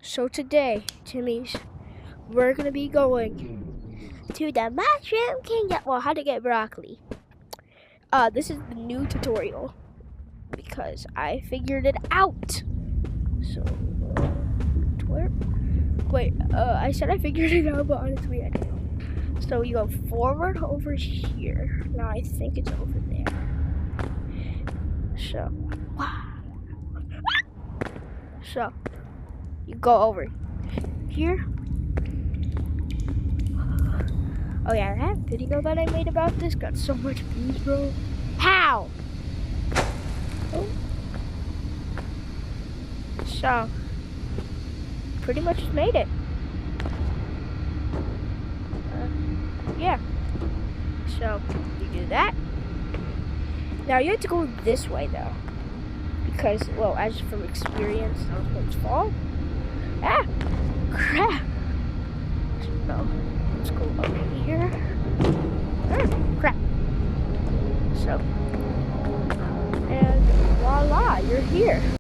So today, Timmy's, we're gonna be going to the Mushroom Kingdom. Well, how to get broccoli. This is the new tutorial because I figured it out. So, where? Wait, I said I figured it out, but honestly, I didn't. So you go forward over here. Now I think it's over there. So you go over here. Oh yeah, that video that I made about this got so much views, bro. How? Oh. So, pretty much just made it. Yeah. So, you do that. Now you have to go this way though. Because, well, as from experience, those ones fall. Ah! Crap! So, let's go over here. Crap. So, and voila, you're here.